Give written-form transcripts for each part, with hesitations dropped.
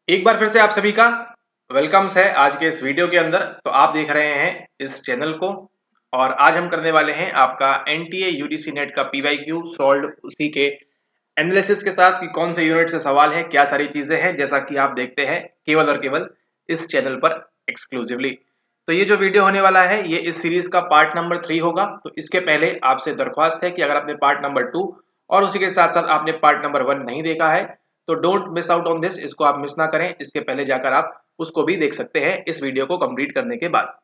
एक बार फिर से आप सभी का वेलकम्स है आज के इस वीडियो के अंदर। तो आप देख रहे हैं इस चैनल को और आज हम करने वाले हैं आपका एनटीए यूडीसी नेट का पीवाईक्यू सॉल्व उसी के एनालिसिस के साथ कि कौन से यूनिट से सवाल है, क्या सारी चीजें हैं, जैसा कि आप देखते हैं केवल और केवल इस चैनल पर एक्सक्लूसिवली। तो ये जो वीडियो होने वाला है ये इस सीरीज का पार्ट नंबर 3 होगा। तो इसके पहले आपसे दरख्वास्त है कि अगर आपने पार्ट नंबर 2 और उसी के साथ साथ आपने पार्ट नंबर 1 नहीं देखा है तो don't miss out on this, इसको आप मिस ना करें। इसके पहले जाकर आप उसको भी देख सकते हैं इस वीडियो को कंप्लीट करने के बाद।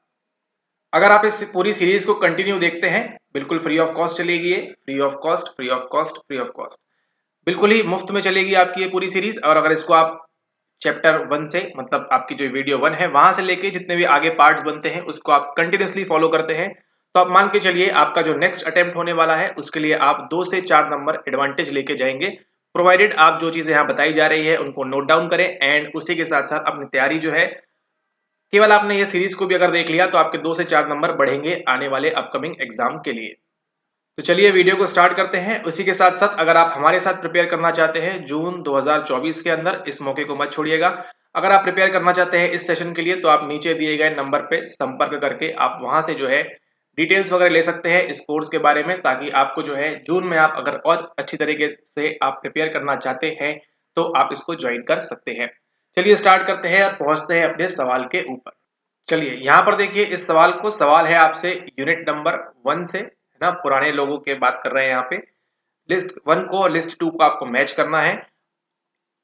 अगर आप इस पूरी सीरीज को कंटिन्यू देखते हैं बिल्कुल फ्री ऑफ कॉस्ट चलेगी, ये free of cost free of cost free of cost, बिल्कुल ही मुफ्त में चलेगी आपकी ये पूरी सीरीज। और अगर इसको आप चैप्टर 1 से मतलब आपकी जो वीडियो 1 है वहां से लेके जितने भी आगे पार्ट्स बनते हैं उसको आप कंटिन्यूसली फॉलो करते हैं तो आप मान के चलिए आपका जो नेक्स्ट अटेम्प्ट होने वाला है उसके लिए आप 2 से 4 नंबर एडवांटेज लेके जाएंगे, प्रोवाइडेड आप जो चीजें यहाँ बताई जा रही है उनको नोट डाउन करें एंड उसी के साथ साथ अपनी तैयारी जो है, केवल आपने ये सीरीज को भी अगर देख लिया तो आपके 2 से 4 नंबर बढ़ेंगे आने वाले अपकमिंग एग्जाम के लिए। तो चलिए वीडियो को स्टार्ट करते हैं। उसी के साथ साथ अगर आप हमारे साथ प्रिपेयर करना चाहते हैं जून 2024 के अंदर, इस मौके को मत छोड़िएगा। अगर आप प्रिपेयर करना चाहते हैं इस सेशन के लिए तो आप नीचे दिए गए नंबर पे संपर्क करके आप वहां से जो है डिटेल्स वगैरह ले सकते हैं इस कोर्स के बारे में, ताकि आपको जो है जून में आप अगर और अच्छी तरीके से आप प्रिपेयर करना चाहते हैं तो आप इसको ज्वाइन कर सकते हैं। चलिए स्टार्ट करते हैं और पहुंचते हैं अपने सवाल के ऊपर। चलिए यहाँ पर देखिए इस सवाल को, सवाल है आपसे यूनिट नंबर 1 से, है ना, पुराने लोगों के बात कर रहे हैं यहाँ पे। लिस्ट 1 को और लिस्ट 2 को आपको मैच करना है।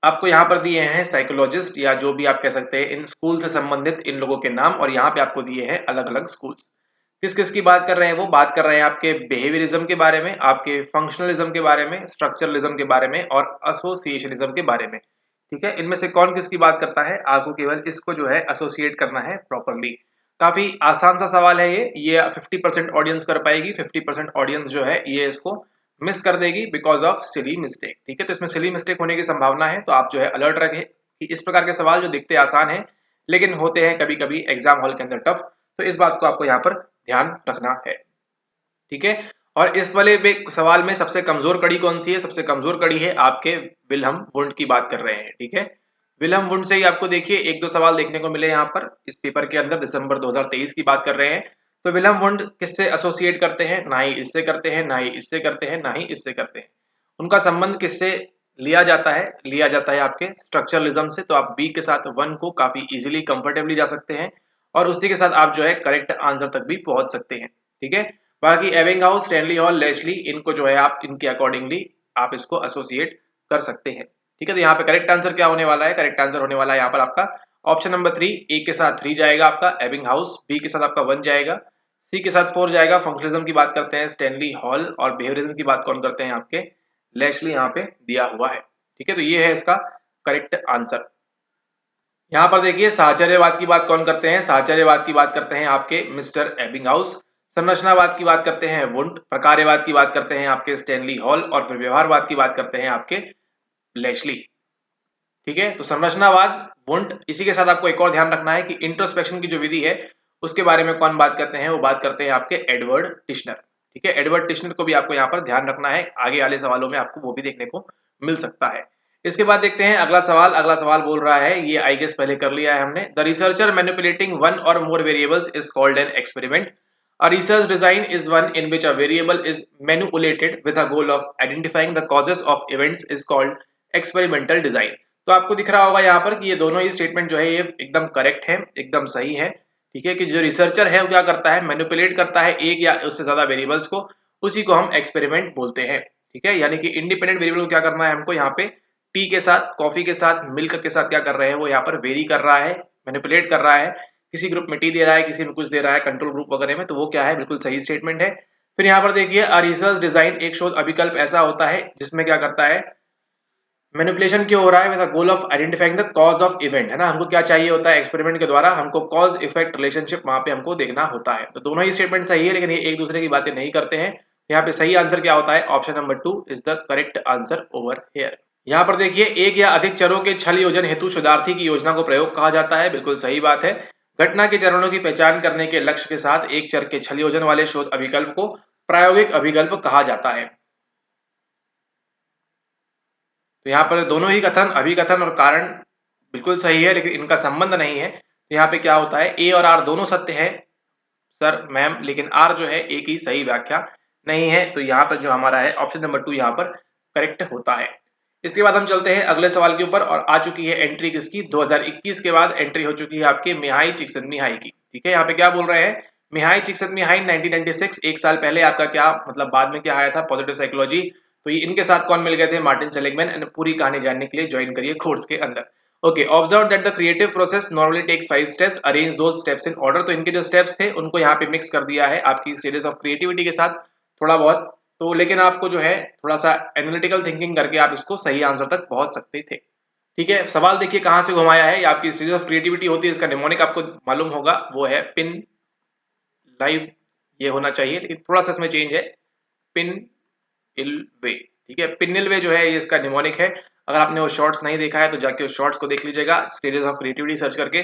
आपको यहाँ पर दिए हैं साइकोलॉजिस्ट या जो भी आप कह सकते हैं इन स्कूल से संबंधित इन लोगों के नाम, और यहाँ पे आपको दिए हैं अलग अलग स्कूल। किस किस की बात कर रहे हैं, वो बात कर रहे हैं आपके बिहेवियरिज्म के बारे में, आपके फंक्शनलिज्म के बारे में, स्ट्रक्चरलिज्म के बारे में और एसोसिएशनिज्म के बारे में। ठीक है, इनमें से कौन किसकी बात करता है, आपको केवल इसको जो है एसोसिएट करना है प्रॉपरली। काफी आसान सा सवाल है ये 50% ऑडियंस कर पाएगी, 50% ऑडियंस जो है ये इसको मिस कर देगी बिकॉज ऑफ सिली मिस्टेक। ठीक है, तो इसमें सिली मिस्टेक होने की संभावना है, तो आप जो है अलर्ट रखें कि इस प्रकार के सवाल जो दिखते आसान है लेकिन होते हैं कभी कभी एग्जाम हॉल के अंदर टफ, तो इस बात को आपको यहाँ पर ध्यान रखना है। ठीक है, और इस वाले सवाल में सबसे कमजोर कड़ी कौन सी है, सबसे कमजोर कड़ी है आपके विल्हम वुंड की बात कर रहे हैं। ठीक है, विल्हम वुंड से ही आपको देखिए एक दो सवाल देखने को मिले यहाँ पर इस पेपर के अंदर, दिसंबर 2023 की बात कर रहे हैं। तो विल्हम वुंड किससे एसोसिएट करते हैं, ना ही इससे करते हैं, ना ही इससे करते हैं, ना ही इससे करते हैं। उनका संबंध किससे लिया जाता है, लिया जाता है आपके स्ट्रक्चरलिज्म से। तो आप बी के साथ 1 को काफी इजीली कंफर्टेबली जा सकते हैं और उसी के साथ आप जो है करेक्ट आंसर तक भी पहुंच सकते हैं। ठीक है, बाकी एबिंगहाउस, स्टैनली हॉल, लेस्ली, इनको जो है आप इनके अकॉर्डिंगली आप इसको एसोसिएट कर सकते हैं। ठीक है, तो यहाँ पे करेक्ट आंसर क्या होने वाला है, करेक्ट आंसर होने वाला है यहाँ पर आपका ऑप्शन नंबर 3। ए के साथ 3 जाएगा आपका एबिंगहाउस, बी के साथ आपका 1 जाएगा, सी के साथ 4 जाएगा। फंक्शनलिज्म की बात करते हैं स्टैनली हॉल और बिहेवियरिज्म की बात कौन करते हैं, आपके लेस्ली यहाँ पे दिया हुआ है। ठीक है, तो ये है इसका करेक्ट आंसर। यहाँ पर देखिए साहचर्यवाद की बात कौन करते हैं, साहचर्यवाद की बात करते हैं आपके मिस्टर एबिंगहाउस, संरचनावाद की बात करते हैं वुंड, प्रकार्यवाद की बात करते हैं आपके स्टैनली हॉल और फिर व्यवहारवाद की बात करते हैं आपके लेस्ली। ठीक है, तो संरचनावाद वुंड, इसी के साथ आपको एक और ध्यान रखना है कि इंट्रोस्पेक्शन की जो विधि है उसके बारे में कौन बात करते हैं, वो बात करते हैं आपके एडवर्ड टिश्नर। ठीक है, एडवर्ड टिश्नर को भी आपको यहाँ पर ध्यान रखना है, आगे वाले सवालों में आपको वो भी देखने को मिल सकता है। इसके बाद देखते हैं अगला सवाल। अगला सवाल बोल रहा है, ये आई गेस पहले कर लिया है हमने, द रिसर्चर मैनिपुलेटिंग वन और मोर variables is called an experiment. A research design is one in which a variable is manipulated with a goal of identifying the causes of events is called experimental design। तो आपको दिख रहा होगा यहाँ पर कि ये दोनों ही स्टेटमेंट जो है ये एकदम करेक्ट है, एकदम सही है। ठीक है, कि जो रिसर्चर है वो क्या करता है, मैनिपुलेट करता है एक या उससे ज्यादा वेरिएबल्स को, उसी को हम एक्सपेरिमेंट बोलते हैं। ठीक है, यानी कि इंडिपेंडेंट वेरिएबल को क्या करना है हमको, यहाँ पे टी के साथ, कॉफी के साथ, मिल्क के साथ क्या कर रहे हैं, वो यहाँ पर वेरी कर रहा है, मैनिपुलेट कर रहा है। किसी ग्रुप में टी दे रहा है, किसी में कुछ दे रहा है, कंट्रोल ग्रुप वगैरह में, तो वो क्या है, बिल्कुल सही स्टेटमेंट है। फिर यहाँ पर देखिए अ रिसर्च डिजाइन, एक शोध अभिकल्प ऐसा होता है जिसमें क्या करता है, मैनिपुलेशन क्यों हो रहा है, with the goal of identifying the cause of event, है ना, हमको क्या चाहिए होता है एक्सपेरिमेंट के द्वारा, हमको कॉज इफेक्ट रिलेशनशिप वहां पे हमको देखना होता है। तो दोनों ही स्टेटमेंट सही है लेकिन ये एक दूसरे की बातें नहीं करते हैं। यहाँ पे सही आंसर क्या होता है, option number 2 is the correct answer over here. यहाँ पर देखिए एक या अधिक चरों के छल योजन हेतु शोधार्थी की योजना को प्रयोग कहा जाता है, बिल्कुल सही बात है। घटना के चरणों की पहचान करने के लक्ष्य के साथ एक चर के छल योजन वाले शोध अभिकल्प को प्रायोगिक अभिकल्प कहा जाता है। तो यहाँ पर दोनों ही कथन, अभिकथन और कारण बिल्कुल सही है, लेकिन इनका संबंध नहीं है। तो यहाँ पे क्या होता है, ए और आर दोनों सत्य है सर मैम, लेकिन आर जो है ए की सही व्याख्या नहीं है। तो यहाँ पर जो हमारा है ऑप्शन नंबर 2 यहाँ पर करेक्ट होता है। इसके बाद हम चलते हैं अगले सवाल के ऊपर, और आ चुकी है एंट्री किसकी, 2021 के बाद एंट्री हो चुकी है आपके मिहाई चिक्सनमिहाई की। ठीक है, यहाँ पे क्या बोल रहे हैं, मिहाई चिक्सनमिहाई 1996, एक साल पहले आपका क्या मतलब बाद में क्या आया था, पॉजिटिव साइकोलॉजी। तो ये इनके साथ कौन मिल गए थे, मार्टिन सेलिगमैन। एंड पूरी कहानी जानने के लिए ज्वाइन करिए कोर्स के अंदर। Okay, observe that the creative process normally takes 5 steps, arrange those steps in order. तो इनके जो स्टेप्स थे उनको यहाँ पे मिक्स कर दिया है आपकी स्टेजेस ऑफ क्रिएटिविटी के साथ थोड़ा बहुत। तो लेकिन आपको जो है थोड़ा सा एनालिटिकल थिंकिंग करके आप इसको सही आंसर तक पहुंच सकते थे। ठीक है, सवाल देखिए कहां से घुमाया है, ये आपकी स्टेज ऑफ क्रिएटिविटी होती है, इसका निमोनिक आपको मालूम होगा, वो है पिन लाइव, ये होना चाहिए, लेकिन थोड़ा सा इसमें चेंज है, पिन इल वे। ठीक है, पिनिल वे जो है ये इसका निमोनिक है। अगर आपने वो शॉर्ट्स नहीं देखा है तो जाके उस शॉर्ट्स को देख लीजिएगा, स्टेजेस ऑफ क्रिएटिविटी सर्च करके,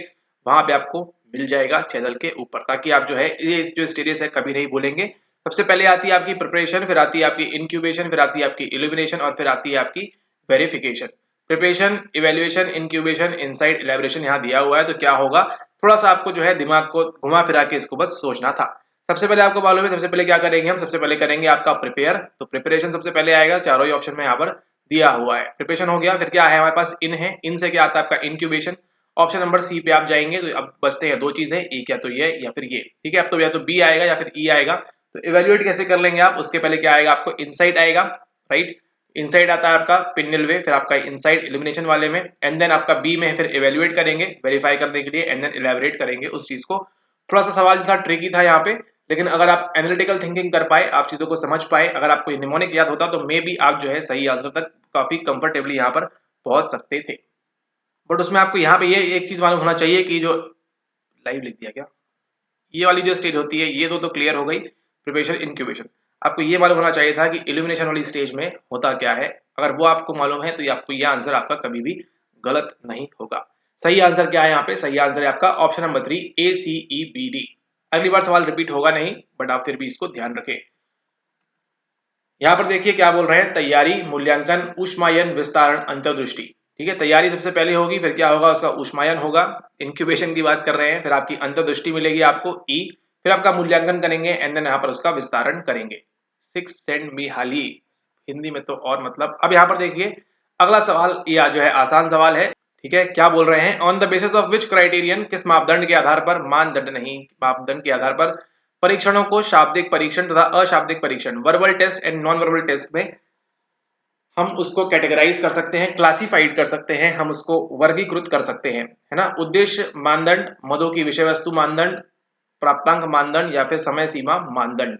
वहां पे आपको मिल जाएगा चैनल के ऊपर, ताकि आप जो है ये जो स्टेजेस है कभी नहीं भूलेंगे। सबसे पहले आती है आपकी प्रिपरेशन, फिर आती है आपकी इंक्यूबेशन, फिर आती है आपकी इल्यूमिनेशन, और फिर आती है आपकी verification. Preparation, evaluation, incubation, insight, elaboration यहाँ दिया हुआ है। तो क्या होगा, थोड़ा सा आपको जो है दिमाग को घुमा फिरा के इसको बस सोचना था। सबसे पहले आपको मालूम है, सबसे पहले क्या करेंगे हम, सबसे पहले करेंगे आपका प्रिपेयर। तो प्रिपरेशन सबसे पहले आएगा, चारों ही ऑप्शन में यहाँ पर दिया हुआ है। प्रिपरेशन हो गया, फिर क्या है हमारे पास, इन है, इन से क्या आता है आपका इंक्यूबेशन। ऑप्शन नंबर सी पे आप जाएंगे तो अब बचते हैं दो चीजें, एक या तो ये या फिर ये। ठीक है, अब तो या तो बी आएगा या फिर ई आएगा। तो इवेल्युएट कैसे कर लेंगे आप, उसके पहले क्या आएगा आपको, इनसाइट आएगा, राइट। इनसाइड आता है आपका पिनिल वे, फिर आपका इनसाइड इल्यूमिनेशन वाले में, एंड देन आपका बी में फिर इवेल्युएट करेंगे वेरीफाई करने के लिए, एंड देन इलेबोरेट करेंगे उस चीज को। थोड़ा सा सवाल था, ट्रिकी था यहाँ पे, लेकिन अगर आप एनालिटिकल थिंकिंग कर पाए, आप चीजों को समझ पाए, अगर आपको ये निमोनिक याद होता, तो मे बी आप जो है सही आंसर तक काफी कंफर्टेबली यहाँ पर पहुंच सकते थे। बट उसमें आपको यहाँ पे ये एक चीज मालूम होना चाहिए कि जो लाइव लिख दिया क्या, ये वाली जो स्टेज होती है ये तो क्लियर हो गई, प्रिपरेशन इंक्यूबेशन। आपको ये मालूम होना चाहिए था कि इल्यूमिनेशन वाली स्टेज में होता क्या है। अगर वो आपको मालूम है तो ये आपको ये आंसर आपका कभी भी गलत नहीं होगा। सही आंसर क्या है यहाँ पे, सही आंसर है आपका ऑप्शन नंबर 3, ACEBD। अगली बार सवाल रिपीट होगा नहीं, बट आप फिर भी इसको ध्यान रखें। यहाँ पर देखिए क्या बोल रहे हैं, तैयारी, मूल्यांकन, ऊष्मायन, विस्तारण, अंतर्दृष्टि। ठीक है, तैयारी सबसे पहले होगी, फिर क्या होगा उसका ऊष्मायन होगा, इंक्यूबेशन की बात कर रहे हैं, फिर आपकी अंतर्दृष्टि मिलेगी आपको ई, फिर आपका मूल्यांकन करेंगे, एंड देन यहाँ पर उसका विस्तारण करेंगे। सिक्स सेंड मी हाली, हिंदी में तो और मतलब। अब यहाँ पर देखिए अगला सवाल, यह जो है आसान सवाल है। ठीक है, क्या बोल रहे हैं, on the basis of which criterion, किस मापदंड के आधार पर, मानदंड नहीं मापदंड के आधार पर परीक्षणों को शाब्दिक परीक्षण तथा अशाब्दिक परीक्षण, verbal test and non verbal test में हम उसको कैटेगराइज कर सकते हैं, क्लासिफाइड कर सकते हैं, हम उसको वर्गीकृत कर सकते हैं, है ना। उद्देश्य मानदंड, मदों की विषय वस्तु मानदंड, प्राप्तांक मानदंड, या फिर समय सीमा मानदंड।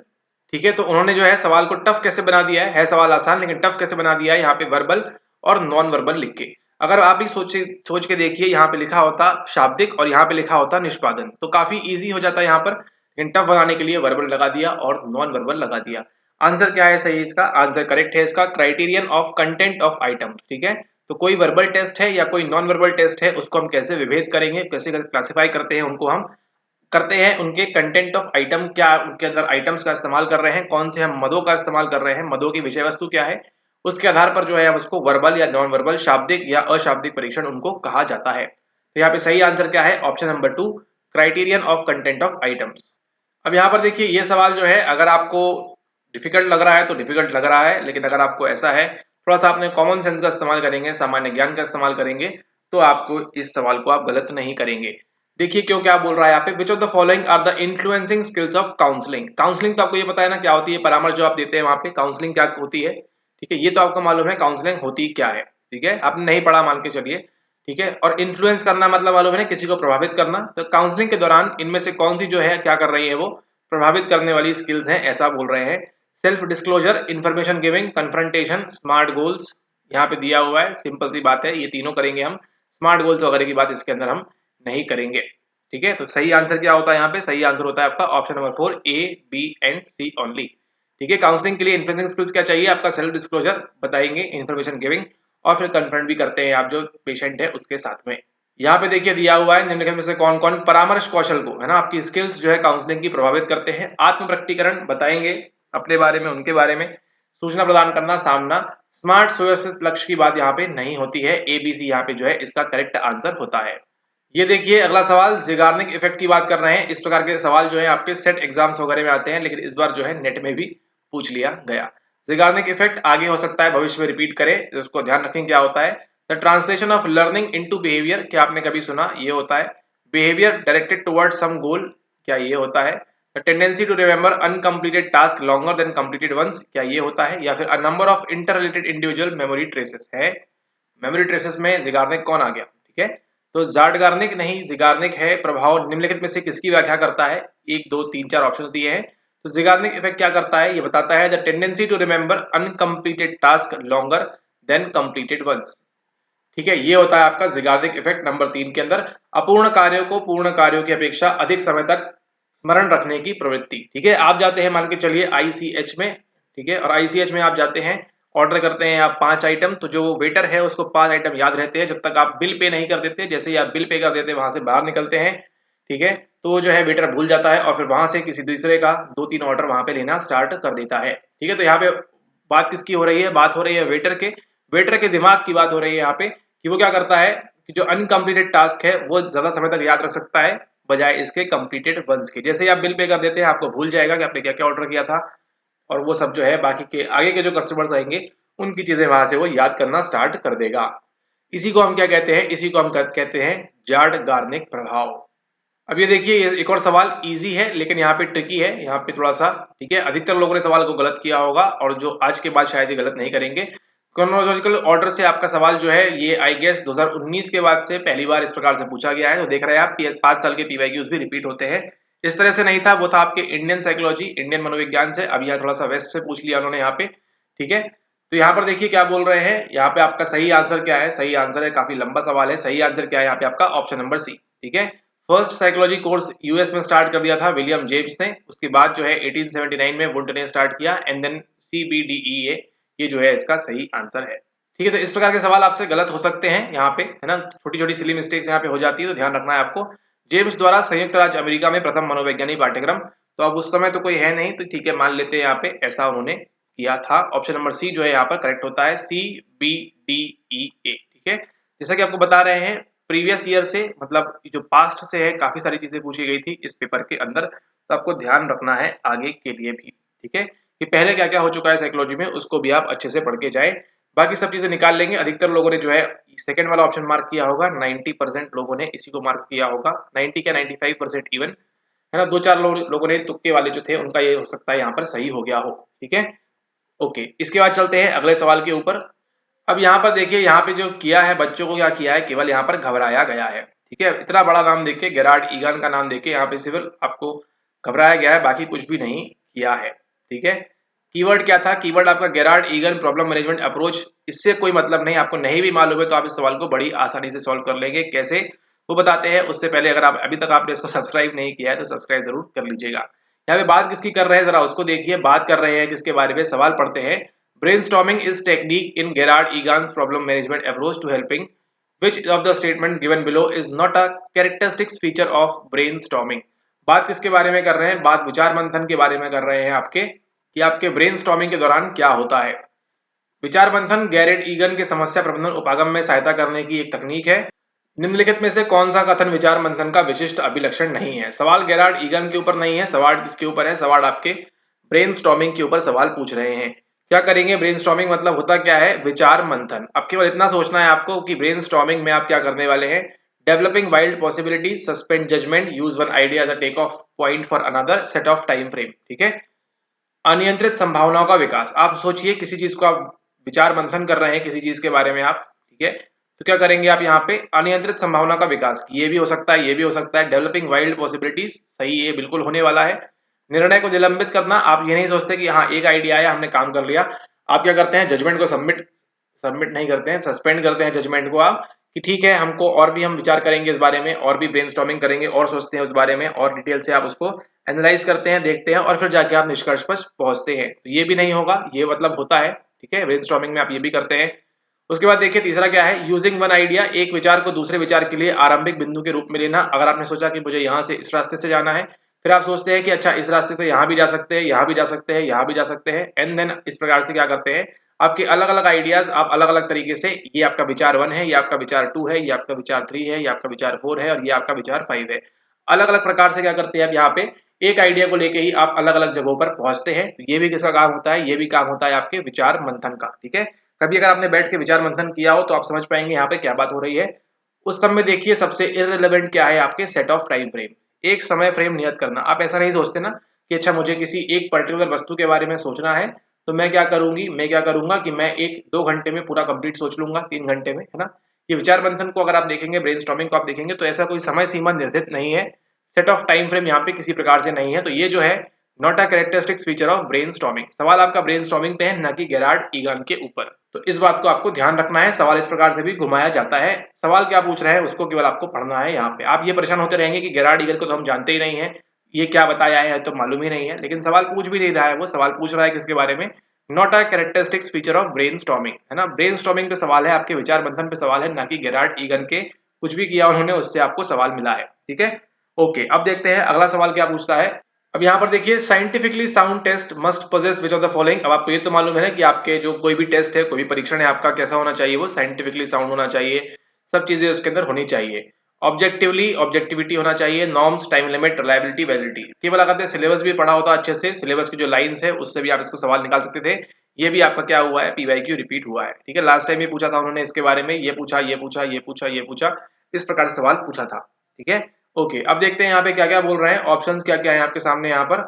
ठीक है, तो उन्होंने जो है सवाल को टफ कैसे बना दिया है सवाल आसान लेकिन टफ कैसे बना दिया है, यहाँ पे वर्बल और नॉन वर्बल लिख के। अगर आप भी सोच के देखिए, यहाँ पे लिखा होता शाब्दिक और यहाँ पे लिखा होता निष्पादन, तो काफी इजी हो जाता है यहाँ पर, लेकिन टफ बनाने के लिए वर्बल लगा दिया और नॉन वर्बल लगा दिया। आंसर क्या है सही, इसका आंसर करेक्ट है इसका, criterion of content of items. ठीक है, तो कोई वर्बल टेस्ट है या कोई नॉन वर्बल टेस्ट है, उसको हम कैसे विभेद करेंगे, कैसे क्लासिफाई करते हैं, उनको हम करते हैं उनके कंटेंट ऑफ आइटम, क्या उनके अंदर आइटम्स का इस्तेमाल कर रहे हैं, कौन से हम मदों का इस्तेमाल कर रहे हैं, मदों की विषय वस्तु क्या है, उसके आधार पर जो है हम उसको वर्बल या नॉन वर्बल, शाब्दिक या अशाब्दिक परीक्षण उनको कहा जाता है। तो यहाँ पे सही आंसर क्या है, option number 2, criterion of content of items. अब यहाँ पर देखिए ये सवाल जो है, अगर आपको डिफिकल्ट लग रहा है तो डिफिकल्ट लग रहा है, लेकिन अगर आपको ऐसा है थोड़ा सा आपने कॉमन सेंस का इस्तेमाल करेंगे, सामान्य ज्ञान का इस्तेमाल करेंगे, तो आपको इस सवाल को आप गलत नहीं करेंगे। देखिए क्यों, क्या बोल रहा है यहाँ पे, which of the following are the influencing skills of counselling. Counselling तो आपको ये पता है ना क्या होती है, परामर्श जो आप देते हैं वहां पे, काउंसलिंग क्या होती है। ठीक है, ये तो आपको मालूम है काउंसलिंग होती क्या है। ठीक है, आपने नहीं पढ़ा मान के चलिए। ठीक है, और इन्फ्लुएंस करना मतलब मालूम है ना, किसी को प्रभावित करना। तो काउंसलिंग के दौरान इनमें से कौन सी जो है क्या कर रही है, वो प्रभावित करने वाली स्किल्स हैं, ऐसा बोल रहे हैं। Self disclosure, information giving, confrontation, smart goals, यहाँ पे दिया हुआ है, सिंपल सी बात है, ये तीनों करेंगे हम, स्मार्ट गोल्स वगैरह की बात इसके अंदर हम नहीं करेंगे। ठीक है, तो सही आंसर क्या होता है यहाँ पे, सही आंसर होता है आपका option number 4, A, B and C only. ठीक है, काउंसलिंग के लिए इन्फ्लुएंसिंग स्किल्स क्या चाहिए आपका, सेल्फ डिस्क्लोजर बताएंगे, इन्फॉर्मेशन गिविंग, और फिर कन्फ्रंट भी करते हैं आप जो पेशेंट है उसके साथ में। यहाँ पे देखिए दिया हुआ है, निम्नलिखित में से कौन कौन परामर्श कौशल को, है ना, आपकी स्किल्स जो है काउंसलिंग की प्रभावित करते हैं। आत्म प्रकटीकरण बताएंगे अपने बारे में, उनके बारे में, सूचना प्रदान करना, सामना, स्मार्ट सुव्यवस्थित लक्ष्य की बात यहाँ पे नहीं होती है। ABC यहाँ पे जो है इसका करेक्ट आंसर होता है। ये देखिए अगला सवाल, ज़ीगार्निक इफेक्ट की बात कर रहे हैं। इस प्रकार के सवाल जो है आपके सेट एग्जाम्स वगैरह में आते हैं, लेकिन इस बार जो है नेट में भी पूछ लिया गया। ज़ीगार्निक इफेक्ट आगे हो सकता है भविष्य में रिपीट करे, तो उसको ध्यान रखें क्या होता है। The translation of learning into behaviour, क्या आपने कभी सुना, ये होता है। Behaviour directed towards some goal, क्या ये होता है। The tendency to remember uncompleted task longer than completed ones, क्या ये होता है। या फिर a number of interrelated individual memory traces है। मेमोरी ट्रेसेस में ज़ीगार्निक कौन आ गया, ठीक है। तो ज़ार्डगार्निक नहीं, ज़ीगार्निक है। प्रभाव निम्नलिखित में से किसकी व्याख्या करता है, 1 2 3 4 ऑप्शन दिए हैं। तो ज़ीगार्निक इफेक्ट क्या करता है, ये बताता है the tendency to remember uncompleted task longer than completed ones, ठीक है। ये होता है आपका ज़ीगार्निक इफेक्ट नंबर 3 के अंदर, अपूर्ण कार्यों को पूर्ण कार्यों की अपेक्षा अधिक समय तक स्मरण रखने की प्रवृत्ति, ठीक है। आप जाते हैं मान के चलिए ICH में, ठीक है, और ICH में आप जाते हैं, ऑर्डर करते हैं आप 5 आइटम, तो जो वेटर है उसको 5 आइटम याद रहते हैं जब तक आप बिल पे नहीं कर देते। जैसे ही आप बिल पे कर देते हैं, वहां से बाहर निकलते हैं, ठीक है, तो वो जो है वेटर भूल जाता है और फिर वहां से किसी दूसरे का 2 3 ऑर्डर वहां पे लेना स्टार्ट कर देता है, ठीक है। तो यहाँ पे बात किसकी हो रही है, बात हो रही है वेटर के दिमाग की बात हो रही है यहाँ पे, कि वो क्या करता है कि जो अनकम्प्लीटेड टास्क है वो ज्यादा समय तक याद रख सकता है बजाय इसके कंप्लीटेड वंस के। जैसे ही आप बिल पे कर देते हैं, आपको भूल जाएगा कि आपने क्या क्या ऑर्डर किया था, और वो सब जो है बाकी के आगे के जो कस्टमर्स आएंगे उनकी चीजें वहां से वो याद करना स्टार्ट कर देगा। इसी को हम क्या कहते हैं, इसी को हम कहते हैं ज़ार्डगार्निक प्रभाव। अब ये देखिए, ये एक और सवाल इजी है लेकिन यहाँ पे ट्रिकी है, यहाँ पे थोड़ा सा, ठीक है। अधिकतर लोगों ने सवाल को गलत किया होगा और जो आज के बाद शायद ये गलत नहीं करेंगे। क्रोनोलॉजिकल ऑर्डर से आपका सवाल जो है ये आई गेस 2019 के बाद से पहली बार इस प्रकार से पूछा गया है। तो देख रहे हैं आप 5 साल के PYQs भी रिपीट होते हैं। इस तरह से नहीं था, वो था आपके इंडियन साइकोलॉजी, इंडियन मनोविज्ञान से। अब यहाँ थोड़ा सा वेस्ट से पूछ लिया उन्होंने यहाँ पे, ठीक है। तो यहाँ पर देखिए क्या बोल रहे हैं, यहाँ पे आपका सही आंसर क्या है, सही आंसर है, काफी लंबा सवाल है, सही आंसर क्या है यहाँ पे आपका ऑप्शन नंबर सी, ठीक है। फर्स्ट साइकोलॉजी कोर्स यूएस में स्टार्ट कर दिया था विलियम जेम्स ने, उसके बाद जो है 1879 में वुंट ने स्टार्ट किया, एंड देन CBDEA, ये जो है इसका सही आंसर है, ठीक है। तो इस प्रकार के सवाल आपसे गलत हो सकते हैं यहाँ पे, है ना, छोटी छोटी सिली मिस्टेक्स यहाँ पे हो जाती है, तो ध्यान रखना है आपको। जेम्स द्वारा संयुक्त राज्य अमेरिका में प्रथम मनोवैज्ञानिक पाठ्यक्रम, तो अब उस समय तो कोई है नहीं, तो ठीक है मान लेते हैं यहाँ पे ऐसा उन्होंने किया था। ऑप्शन नंबर सी जो है यहाँ पर करेक्ट होता है, CBDEA, ठीक है। जैसा कि आपको बता रहे हैं प्रीवियस ईयर से, मतलब जो पास्ट से है, काफी सारी चीजें पूछी गई थी इस पेपर के अंदर, तो आपको ध्यान रखना है आगे के लिए भी, ठीक है, कि पहले क्या क्या हो चुका है साइकोलॉजी में, उसको भी आप अच्छे से पढ़ के जाए। बाकी सब चीजें निकाल लेंगे। अधिकतर लोगों ने जो है सेकंड वाला ऑप्शन मार्क किया होगा, 90% लोगों ने इसी को मार्क किया होगा, 90 क्या 95% इवन, है ना। 2 4 लोगों ने तुक्के वाले जो थे उनका ये हो सकता है यहाँ पर सही हो गया हो, ठीक है। ओके, इसके बाद चलते हैं अगले सवाल के ऊपर। अब यहाँ पर देखिए, यहाँ पे जो किया है बच्चों को क्या किया है, केवल यहाँ पर घबराया गया है, ठीक है। इतना बड़ा नाम देख के, गेरार्ड ईगन का नाम देख के यहाँ पे सिर्फ आपको घबराया गया है, बाकी कुछ भी नहीं किया है, ठीक है। कीवर्ड क्या था, कीवर्ड आपका Gerard Egan problem management approach. इससे कोई मतलब नहीं, आपको नहीं भी मालूम है तो आप इस सवाल को बड़ी आसानी से सॉल्व कर लेंगे। कैसे, वो बताते हैं। उससे पहले अगर आप अभी तक आपने इसको सब्सक्राइब नहीं किया है तो सब्सक्राइब जरूर कर लीजिएगा। यहाँ पे बात किसकी कर रहे हैं, जरा उसको देखिए। बात कर रहे हैं किसके बारे में, सवाल पढ़ते हैं। Brainstorming is technique in Gerard Egan's problem management approach to helping. Which of the statements given below is not a characteristic feature of brainstorming? बात किसके बारे में कर रहे हैं, बात विचार मंथन के बारे में कर रहे हैं आपके, कि आपके ब्रेनस्टॉर्मिंग के दौरान क्या होता है। विचार मंथन गैरेड ईगन के समस्या प्रबंधन उपागम में सहायता करने की एक तकनीक है। निम्नलिखित में से कौन सा कथन विचार मंथन का विशिष्ट अभिलक्षण नहीं है। सवाल गेरार्ड ईगन के ऊपर नहीं है, सवाल किसके ऊपर है, सवाल आपके ब्रेनस्टॉर्मिंग के ऊपर सवाल पूछ रहे हैं। क्या करेंगे, ब्रेनस्टॉर्मिंग मतलब होता क्या है, विचार मंथन। अब केवल इतना सोचना है आपको कि ब्रेनस्टॉर्मिंग में आप क्या करने वाले हैं। Developing wild possibilities, suspend judgement, use one idea as a take off point for another set of time frame, ठीक है। अनियंत्रित संभावनाओं का विकास। आप सोचिए किसी चीज को आप विचार मंथन कर रहे हैं किसी चीज के बारे में आप, ठीक है, तो क्या करेंगे आप यहाँ पे, अनियंत्रित संभावना का विकास। ये भी हो सकता है, ये भी हो सकता है। डेवलपिंग वाइल्ड पॉसिबिलिटीज, सही, ये बिल्कुल होने वाला है। निर्णय को निलंबित करना, आप ये नहीं सोचते कि हाँ एक आइडिया आया हमने काम कर लिया, आप क्या करते हैं, जजमेंट को सबमिट नहीं करते हैं, सस्पेंड करते हैं जजमेंट को आप, कि ठीक है हमको और भी हम विचार करेंगे इस बारे में, और भी ब्रेनस्टॉर्मिंग करेंगे, और सोचते हैं उस बारे में, और डिटेल से आप उसको एनालाइज करते हैं, देखते हैं, और फिर जाके आप निष्कर्ष पर पहुंचते हैं। तो ये भी नहीं होगा, ये मतलब होता है, ठीक है, ब्रेनस्टॉर्मिंग में आप ये भी करते हैं। उसके बाद देखिए तीसरा क्या है, यूजिंग वन आइडिया, एक विचार को दूसरे विचार के लिए आरंभिक बिंदु के रूप में लेना। अगर आपने सोचा कि मुझे यहाँ से इस रास्ते से जाना है, फिर आप सोचते हैं कि अच्छा इस रास्ते से यहाँ भी जा सकते हैं, यहाँ भी जा सकते हैं, यहाँ भी जा सकते हैं, एंड देन इस प्रकार से क्या करते हैं, आपके अलग अलग आइडियाज आप अलग अलग तरीके से, ये आपका विचार 1 है, ये आपका विचार 2 है, ये आपका विचार 3 है, ये आपका विचार 4 है और ये आपका विचार 5 है। अलग अलग प्रकार से क्या करते हैं आप यहाँ पे एक आइडिया को लेके ही आप अलग अलग जगहों पर पहुंचते हैं। तो ये भी किसका काम होता है, ये भी काम होता है आपके विचार मंथन का। ठीक है, कभी अगर आपने बैठ के विचार मंथन किया हो तो आप समझ पाएंगे यहाँ पे क्या बात हो रही है। उस समय देखिए सबसे इररिलेवेंट क्या है, आपके सेट ऑफ टाइम फ्रेम, एक समय फ्रेम नियत करना। आप ऐसा नहीं सोचते ना कि अच्छा मुझे किसी एक पर्टिकुलर वस्तु के बारे में सोचना है, तो मैं क्या करूंगा कि मैं 1-2 घंटे में पूरा कंप्लीट सोच लूंगा, 3 घंटे में, है ना। ये विचार मंथन को अगर आप देखेंगे, ब्रेनस्टॉर्मिंग को आप देखेंगे, तो ऐसा कोई समय सीमा निर्धारित नहीं है, सेट ऑफ टाइम फ्रेम यहाँ पे किसी प्रकार से नहीं है। तो ये जो है not a characteristic feature of brainstorming. सवाल आपका ब्रेनस्टॉर्मिंग पे है, ना कि गेरार्ड ईगन के ऊपर। तो इस बात को आपको ध्यान रखना है, सवाल इस प्रकार से भी घुमाया जाता है। सवाल क्या पूछ रहे हैं उसको केवल आपको पढ़ना है। यहाँ पे आप ये परेशान होते रहेंगे कि गेरार्ड ईगन को तो हम जानते ही नहीं है, ये क्या बताया है तो मालूम ही नहीं है, लेकिन सवाल पूछ भी नहीं रहा है। वो सवाल पूछ रहा है किसके बारे में, not a characteristics feature of brainstorming, है ना। ब्रेनस्टॉर्मिंग पे सवाल है, आपके विचार मंथन पे सवाल है, ना कि गेरार्ड ईगन के कुछ भी किया उन्होंने उससे आपको सवाल मिला है। ठीक है, ओके। अब देखते हैं अगला सवाल क्या पूछता है। अब यहाँ पर देखिए, scientifically sound test must possess which of the following. अब आपको ये तो मालूम है ना कि आपके जो कोई भी टेस्ट है, कोई भी परीक्षण है आपका, कैसा होना चाहिए, वो साइंटिफिकली साउंड होना चाहिए, सब चीजें उसके अंदर होनी चाहिए। ऑब्जेक्टिवली ऑब्जेक्टिविटी होना चाहिए, norms, time limit, reliability, validity. केवल अगर सिलेबस भी पढ़ा होता अच्छे से, सिलेबस की जो लाइंस है उससे भी आप इसको सवाल निकाल सकते थे। ये भी आपका क्या हुआ है, पीवाईक्यू रिपीट हुआ है। ठीक है, लास्ट टाइम ये पूछा था उन्होंने इसके बारे में, ये पूछा, ये पूछा, ये पूछा, ये पूछा, इस प्रकार से सवाल पूछा था। ठीक है, ओके। अब देखते हैं यहाँ पे क्या क्या बोल रहे हैं, ऑप्शंस क्या क्या है आपके सामने यहाँ पर।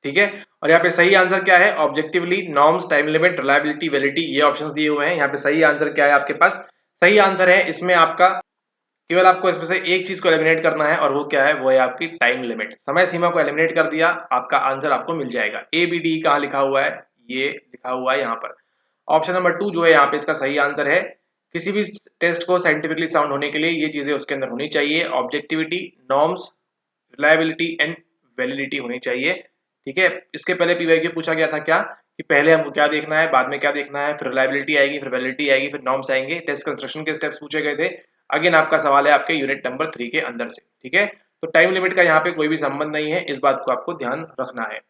ठीक है, और यहाँ पे सही आंसर क्या है, objectively, norms, time limit, reliability, validity, ये ऑप्शंस दिए हुए हैं। यहाँ पे सही आंसर क्या है आपके पास, सही आंसर है इसमें आपका, केवल आपको इसमें से एक चीज को एलिमिनेट करना है, और वो क्या है, वो है आपकी टाइम लिमिट। समय सीमा को एलिमिनेट कर दिया, आपका आंसर आपको मिल जाएगा। ए बी डी कहाँ लिखा हुआ है, ये लिखा हुआ है यहाँ पर। ऑप्शन नंबर 2 जो है यहाँ पे इसका सही आंसर है। किसी भी टेस्ट को साइंटिफिकली साउंड होने के लिए ये चीजें उसके अंदर होनी चाहिए, objectivity, norms, reliability and validity होनी चाहिए। ठीक है, इसके पहले पीवाईक्यू पूछा गया था क्या, कि पहले हमको क्या देखना है, बाद में क्या देखना है, फिर रिलायबिलिटी आएगी, फिर वैलिडिटी आएगी, फिर नॉर्म्स आएंगे। टेस्ट कंस्ट्रक्शन के स्टेप्स पूछे गए थे। अगेन आपका सवाल है आपके यूनिट नंबर 3 के अंदर से। ठीक है, तो टाइम लिमिट का यहाँ पे कोई भी संबंध नहीं है, इस बात को आपको ध्यान रखना है।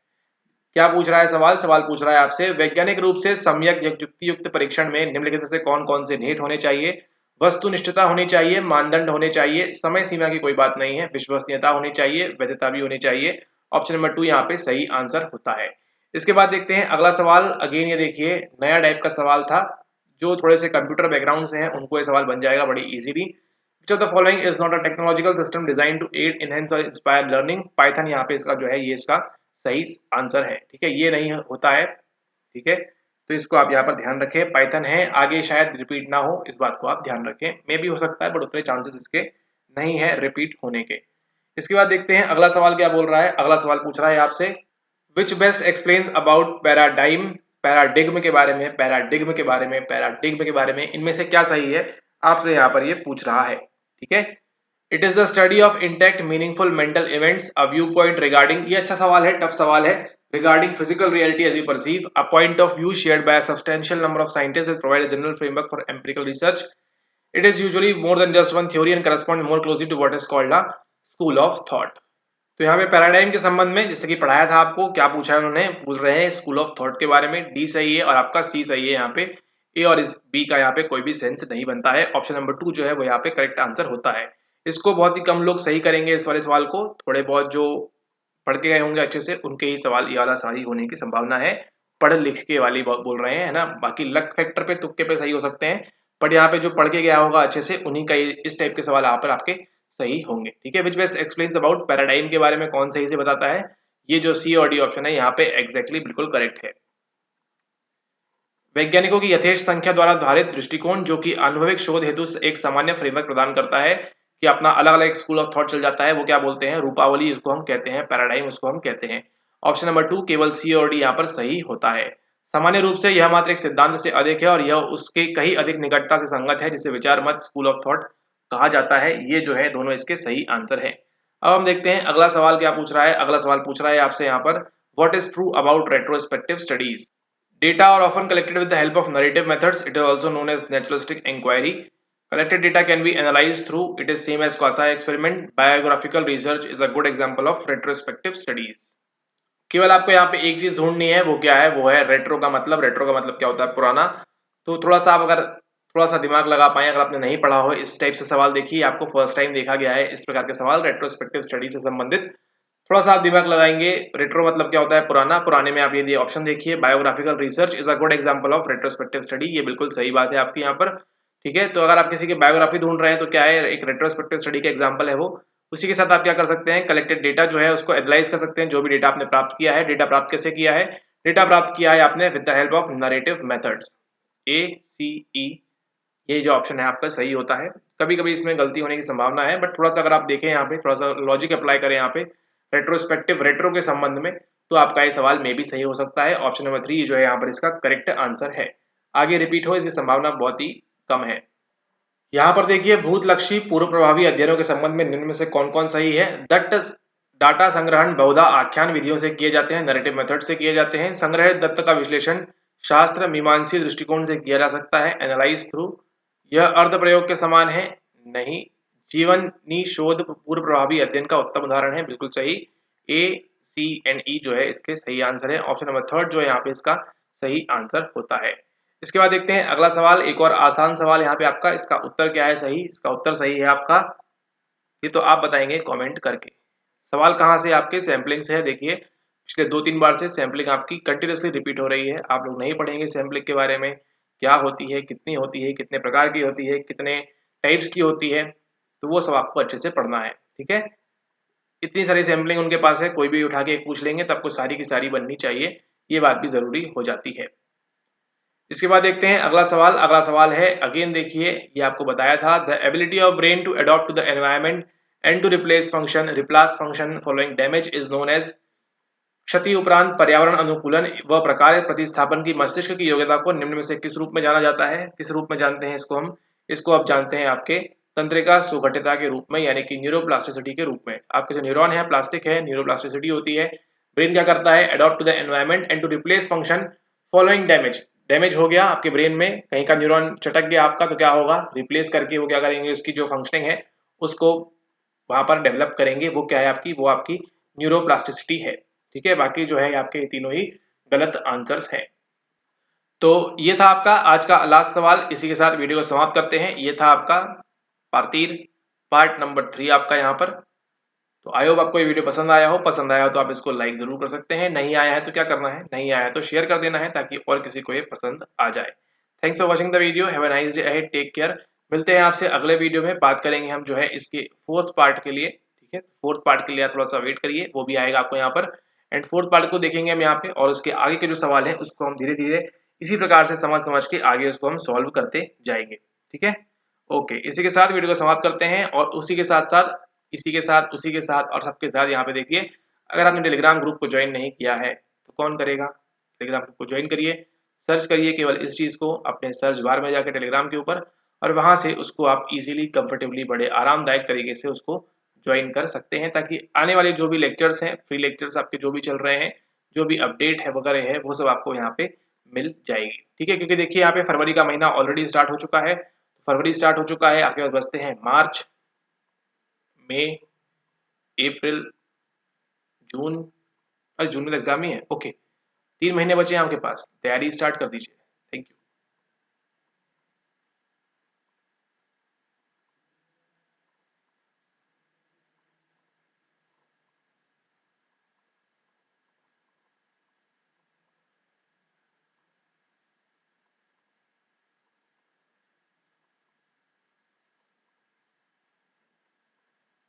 क्या पूछ रहा है सवाल, सवाल पूछ रहा है आपसे, वैज्ञानिक रूप से सम्यक युक्ति युक्त परीक्षण में निम्नलिखित में से कौन कौन से निहित होने चाहिए। वस्तुनिष्ठता होनी चाहिए, मानदंड होने चाहिए, समय सीमा की कोई बात नहीं है, विश्वसनीयता होनी चाहिए, वैधता भी होनी चाहिए। ऑप्शन नंबर 2 यहाँ पे सही आंसर होता है। इसके बाद देखते हैं अगला सवाल। अगेन ये देखिए नया टाइप का सवाल था, जो थोड़े से कंप्यूटर बैकग्राउंड से हैं उनको ये सवाल बन जाएगा बड़ी easily. Which of the following is not a technological system design to aid enhance और इंस्पायर लर्निंग। पाइथन यहाँ पे इसका जो है ये इसका सही आंसर है। ठीक है, ये नहीं होता है। ठीक है, तो इसको आप यहाँ पर ध्यान रखें, पाइथन है, आगे शायद रिपीट ना हो, इस बात को आप ध्यान रखें। मे भी हो सकता है बट उतने चांसेस इसके नहीं है रिपीट होने के। इसके बाद देखते हैं अगला सवाल क्या बोल रहा है। अगला सवाल पूछ रहा है आपसे, विच best explains about paradigm, paradigm के बारे में, पैराडिग्म के बारे में, पैराडिग्म के बारे में, इनमें से क्या सही है, आपसे यहाँ पर ये पूछ रहा है। ठीक है, it is the study of intact meaningful mental events, a viewpoint regarding, ये अच्छा सवाल है, टफ सवाल है, regarding physical reality as you perceive, a point of view shared by a substantial number of scientists that provide a general framework for empirical research. It is usually more than just one theory and correspond more closely to what is called a school of thought. तो यहाँ पे paradigm के संबंध में जैसे कि पढ़ाया था आपको, क्या पूछा है उन्होंने, बोल रहे हैं स्कूल ऑफ थॉट के बारे में। डी सही है और आपका सी सही है। यहाँ पे ए और इस बी का यहाँ पे कोई भी सेंस नहीं बनता है। ऑप्शन नंबर 2 जो है वो यहाँ पे करेक्ट आंसर होता है। इसको बहुत ही कम लोग सही करेंगे, इस वाले सवाल को, थोड़े बहुत जो पढ़ के गए होंगे अच्छे से उनके ही सवाल ये वाला सही होने की संभावना है। पढ़ लिख के वाली बोल रहे हैं, है ना। बाकी लक फैक्टर पे, तुक्के पे सही हो सकते हैं, बट यहाँ पे जो पढ़ के गया होगा अच्छे से उन्हीं का इस टाइप के सवाल यहाँ पर आपके सही होंगे। ठीक है, विच बेस्ट एक्सप्लेन्स अबाउट पैराडाइम के बारे में कौन सही से बताता है, ये जो सी और डी ऑप्शन है यहाँ पे एग्जैक्टली बिल्कुल करेक्ट है। वैज्ञानिकों की यथेष्ट संख्या द्वारा धारित दृष्टिकोण, जो कि अनुभविक शोध हेतु एक सामान्य फ्रेमवर्क प्रदान करता है, कि अपना अलग अलग स्कूल ऑफ थॉट चल जाता है, वो क्या बोलते हैं, रूपावली इसको हम कहते हैं, पैराडाइम उसको हम कहते हैं। ऑप्शन नंबर 2 केवल सी और डी यहाँ पर सही होता है। सामान्य रूप से यह मात्र एक सिद्धांत से अधिक है और यह उसके कहीं अधिक निकटता से संगत है, जिसे विचार मत, स्कूल ऑफ थॉट कहा जाता है। ये जो है दोनों इसके सही आंसर है। अब हम देखते हैं अगला सवाल क्या पूछ रहा है। अगला सवाल पूछ रहा है आपसे यहाँ पर, what is true about retrospective studies. Data are often collected with the help of narrative methods. It is also known as naturalistic inquiry. Collected data can be analyzed through it is same as quasi experiment. Biographical research is a good example of retrospective studies. केवल आपको यहाँ पे एक चीज ढूंढनी है, वो क्या है, वो है रेट्रो का मतलब। रेट्रो का मतलब क्या होता है, पुराना। तो थोड़ा सा आप अगर थोड़ा सा दिमाग लगा पाए, अगर आपने नहीं पढ़ा हो इस टाइप से सवाल, देखिए आपको फर्स्ट टाइम देखा गया है इस प्रकार के सवाल रेट्रोस्पेक्टिव स्टडी से संबंधित। थोड़ा सा आप दिमाग लगाएंगे, रेट्रो मतलब क्या होता है, पुराना। पुराने में आप ये ऑप्शन देखिए, biographical research is a good example of retrospective study, ये बिल्कुल सही बात है आपकी यहाँ पर। ठीक है, तो अगर आप किसी की बायोग्राफी ढूंढ रहे हैं तो क्या है, एक रेट्रोस्पेक्टिव स्टडी का एग्जाम्पल है वो। उसी के साथ आप क्या कर सकते हैं, कलेक्टेड डेटा जो है उसको एनालाइज कर सकते हैं, जो भी डेटा आपने प्राप्त किया है। डेटा प्राप्त कैसे किया है, डेटा प्राप्त किया है आपने with the help of narrative methods, ACE, ये जो ऑप्शन है आपका सही होता है। कभी कभी इसमें गलती होने की संभावना है, बट थोड़ा सा अगर आप देखें यहाँ पे, थोड़ा सा लॉजिक अप्लाई करें यहाँ पे रेट्रोस्पेक्टिव रेट्रो के संबंध में, तो आपका ये सवाल में भी सही हो सकता है। ऑप्शन नंबर 3 जो है यहाँ पर इसका करेक्ट आंसर है। आगे रिपीट हो इसकी संभावना बहुत ही कम है। यहाँ पर देखिए, भूतलक्षी पूर्व प्रभावी अध्ययनों के संबंध में निम्न में से कौन कौन सही है। दत्त डाटा संग्रहण बहुधा आख्यान विधियों से किए जाते हैं, नैरेटिव मेथड से किए जाते हैं। संग्रहित दत्त का विश्लेषण शास्त्र मीमांसी दृष्टिकोण से किया जा सकता है, एनालाइज थ्रू। यह अर्ध प्रयोग के समान है, नहीं। जीवनी शोध पूर्व प्रभावी अध्ययन का उत्तम उदाहरण है, बिल्कुल सही। ACNE जो है इसके सही आंसर है। ऑप्शन नंबर 3 जो है यहाँ पे इसका सही आंसर होता है। इसके बाद देखते हैं अगला सवाल, एक और आसान सवाल यहाँ पे आपका। इसका उत्तर क्या है सही, इसका उत्तर सही है आपका, ये तो आप बताएंगे कमेंट करके। सवाल कहाँ से, आपके सैम्पलिंग से है। देखिए पिछले 2-3 बार से सैम्पलिंग आपकी कंटिन्यूसली रिपीट हो रही है। आप लोग नहीं पढ़ेंगे सैम्पलिंग के बारे में, क्या होती है, कितनी होती है, कितने प्रकार की होती है, कितने टाइप्स की होती है, तो वो सब आपको अच्छे से पढ़ना है। ठीक है, इतनी सारी सैम्पलिंग उनके पास है, कोई भी उठा के पूछ लेंगे तो आपको सारी की सारी बननी चाहिए, ये बात भी जरूरी हो जाती है। इसके बाद देखते हैं अगला सवाल। अगला सवाल है, अगेन देखिए ये आपको बताया था, the ability of brain to adopt to the environment and to replace function following damage is known as. क्षति उपरांत पर्यावरण अनुकूलन व प्रकार प्रतिस्थापन की मस्तिष्क की योग्यता को निम्न में से किस रूप में जाना जाता है। किस रूप में जानते हैं इसको हम, इसको आप जानते हैं आपके तंत्रिका सुघटिता के रूप में, यानी कि न्यूरोप्लास्टिसिटी के रूप में। आपके जो न्यूरॉन है प्लास्टिक है, न्यूरोप्लास्टिसिटी होती है। ब्रेन क्या करता है, adopt to the environment and to replace function following damage. Damage हो गया आपके ब्रेन में, कहीं का न्यूरॉन चटक गया आपका, तो क्या होगा, रिप्लेस करके वो क्या करेंगे, उसकी जो फंक्शनिंग है उसको वहां पर डेवलप करेंगे। वो क्या है आपकी, वो आपकी न्यूरोप्लास्टिसिटी है। ठीक है, बाकी जो है आपके तीनों ही गलत आंसर्स हैं। तो ये था आपका आज का लास्ट सवाल। इसी के साथ वीडियो को समाप्त करते हैं। ये था आपका पार्टीर पार्ट नंबर 3 आपका यहाँ पर। तो आई होप आपको ये वीडियो पसंद आया हो। पसंद आया हो तो आप इसको लाइक जरूर कर सकते हैं, नहीं आया है तो क्या करना है, नहीं आया है तो शेयर कर देना है, ताकि और किसी को ये पसंद आ जाए। Thanks for watching the video, have a nice day ahead, take care. मिलते हैं आपसे अगले वीडियो में। बात करेंगे हम जो है इसके 4th पार्ट के लिए। ठीक है, 4th पार्ट के लिए थोड़ा सा वेट करिए, वो भी आएगा आपको यहाँ पर। एंड 4th पार्ट को देखेंगे हम यहाँ पे, और उसके आगे के जो सवाल है उसको हम धीरे धीरे इसी प्रकार से समझ समझ के आगे उसको हम सॉल्व करते जाएंगे। ठीक है, ओके। इसी के साथ वीडियो को समाप्त करते हैं, और उसी के साथ साथ इसी के साथ उसी के साथ और सबके साथ यहाँ पे देखिए, अगर आपने टेलीग्राम ग्रुप को ज्वाइन नहीं किया है तो कौन करेगा, टेलीग्राम ग्रुप को ज्वाइन करिए। सर्च करिए केवल इस चीज़ को अपने सर्च बार में जाकर टेलीग्राम के ऊपर, और वहां से उसको आप इजीली कंफर्टेबली बड़े आरामदायक तरीके से उसको ज्वाइन कर सकते हैं, ताकि आने वाले जो भी लेक्चर्स हैं, फ्री लेक्चर्स आपके जो भी चल रहे हैं, जो भी अपडेट है वगैरह है, वो सब आपको यहाँ पे मिल जाएगी। ठीक है, क्योंकि देखिए यहाँ पे फरवरी का महीना ऑलरेडी स्टार्ट हो चुका है। फरवरी स्टार्ट हो चुका है, आपके पास बचते हैं मार्च, मई, अप्रैल, जून। अरे जून में एग्जाम ही है, ओके। 3 महीने बचे हैं आपके पास, तैयारी स्टार्ट कर दीजिए।